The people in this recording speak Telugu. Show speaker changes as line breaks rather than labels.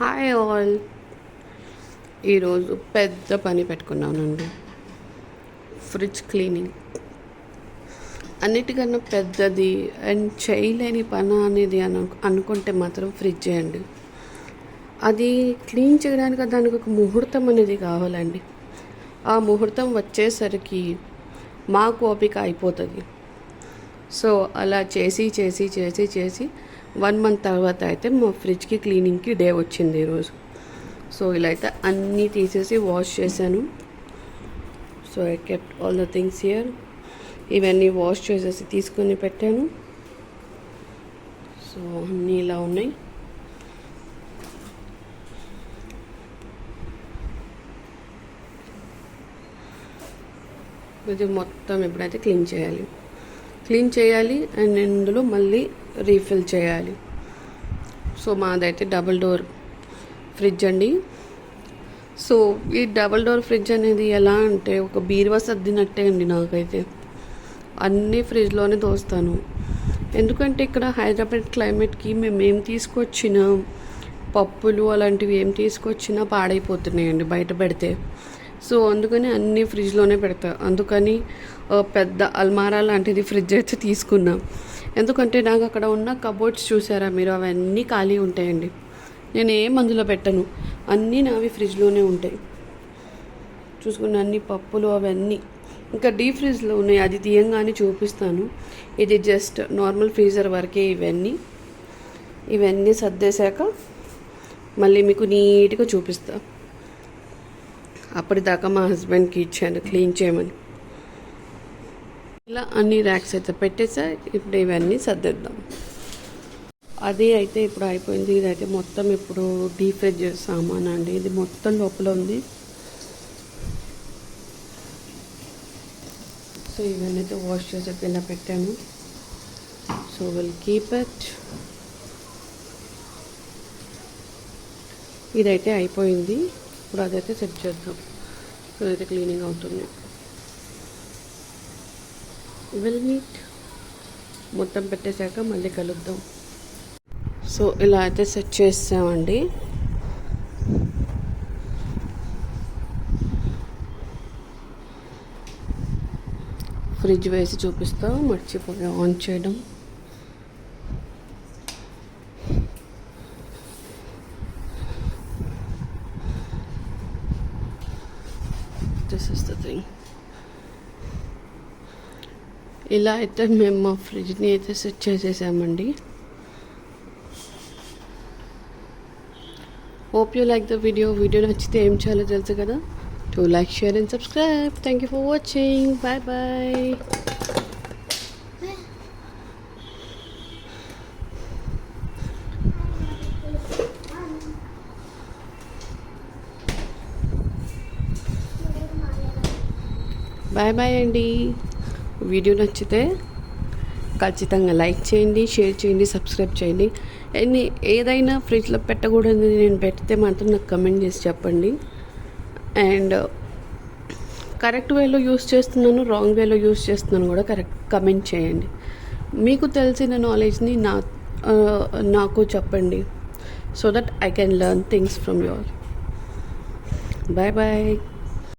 Hi all. ఈరోజు పెద్ద పని పెట్టుకున్నానండి, ఫ్రిడ్జ్ క్లీనింగ్. అన్నిటికన్నా పెద్దది అండ్ చేయలేని పని అనేది అనుకుంటే మాత్రం ఫ్రిడ్జ్ అండి. అది క్లీన్ చేయడానికి దానికి ఒక ముహూర్తం అనేది కావాలండి. ఆ ముహూర్తం వచ్చేసరికి మాకు ఓపిక అయిపోతుంది. సో అలా చేసి 1 మంత్ తర్వాత అయితే మా ఫ్రిడ్జ్కి క్లీనింగ్కి డే వచ్చింది ఈరోజు. సో ఇలా అయితే అన్నీ తీసేసి వాష్ చేశాను. So I kept all the things here. ఇవన్నీ వాష్ చేసేసి తీసుకొని పెట్టాను. సో అన్నీ ఇలా ఉన్నాయి. ఇది మొత్తం ఎప్పుడైతే క్లీన్ చేయాలి అండ్ ఇందులో మళ్ళీ రీఫిల్ చేయాలి. సో మాదైతే డబుల్ డోర్ ఫ్రిడ్జ్ అండి. సో ఈ డబుల్ డోర్ ఫ్రిడ్జ్ అనేది ఎలా అంటే ఒక బీరువా సర్దినట్టే అండి. నాకైతే అన్నీ ఫ్రిడ్జ్లోనే దోస్తాను. ఎందుకంటే ఇక్కడ హైదరాబాద్ క్లైమేట్కి మేము ఏం తీసుకొచ్చినా పప్పులు అలాంటివి ఏం తీసుకొచ్చినా పాడైపోతున్నాయండి బయట పెడితే. సో అందుకని అన్నీ ఫ్రిడ్జ్లోనే పెడతా. అందుకని పెద్ద అల్మారా లాంటిది ఫ్రిడ్జ్ అయితే తీసుకున్నాం. ఎందుకంటే నాకు అక్కడ ఉన్న కబోర్డ్స్ చూసారా మీరు, అవన్నీ ఖాళీ ఉంటాయండి. నేను ఏం అందులో పెట్టను, అన్నీ నావి ఫ్రిడ్జ్లోనే ఉంటాయి. చూసుకున్న అన్ని పప్పులు అవన్నీ ఇంకా డీప్ ఫ్రిడ్జ్లో ఉన్నాయి. అది తీయంగానే చూపిస్తాను. ఇది జస్ట్ నార్మల్ ఫ్రీజర్ వరకే. ఇవన్నీ సర్దేశాక మళ్ళీ మీకు నీట్గా చూపిస్తా. అప్పటిదాకా మా హస్బెండ్కి ఇచ్చాను క్లీన్ చేయమని. ఇలా అన్ని ర్యాక్స్ అయితే పెట్టేసా. ఇప్పుడు ఇవన్నీ సర్దేద్దాం. అది అయితే ఇప్పుడు అయిపోయింది. ఇదైతే మొత్తం ఇప్పుడు డీప్ ఫ్రిడ్జ్ సామాన్ అండి. ఇది మొత్తం లోపల ఉంది. సో ఇవన్నీ అయితే వాష్ చేసే కింద పెట్టాను. So will keep it. ఇదైతే అయిపోయింది. ఇప్పుడు అదైతే సెట్ చేద్దాం. సో అయితే క్లీనింగ్ అవుతుంది. Will meet. మొత్తం పెట్టేశాక మళ్ళీ కలుద్దాం. సో ఇలా అయితే సెట్ చేస్తామండి. ఫ్రిడ్జ్ వేసి చూపిస్తా. మర్చిపోయి ఆన్ చేయడం. This is the thing. ఇలా అయితే మేము మా ఫ్రిడ్జ్ని అయితే సెట్ చేసేసామండి. Hope you like the video నచ్చితే ఏం చేయాలో తెలుసు కదా. To like, share and subscribe. Thank you for watching. Bye bye. Bye bye అండి. వీడియో నచ్చితే ఖచ్చితంగా లైక్ చేయండి, షేర్ చేయండి, సబ్స్క్రైబ్ చేయండి. ఏదైనా ఫ్రిడ్జ్లో పెట్టకూడదు నేను పెడితే మాత్రం నాకు కమెంట్ చేసి చెప్పండి. అండ్ కరెక్ట్ వేలో యూస్ చేస్తున్నాను, రాంగ్ వేలో యూస్ చేస్తున్నాను కూడా కమెంట్ చేయండి. మీకు తెలిసిన నాలెడ్జ్ని నాకు చెప్పండి. So that I can learn things from your. Bye bye.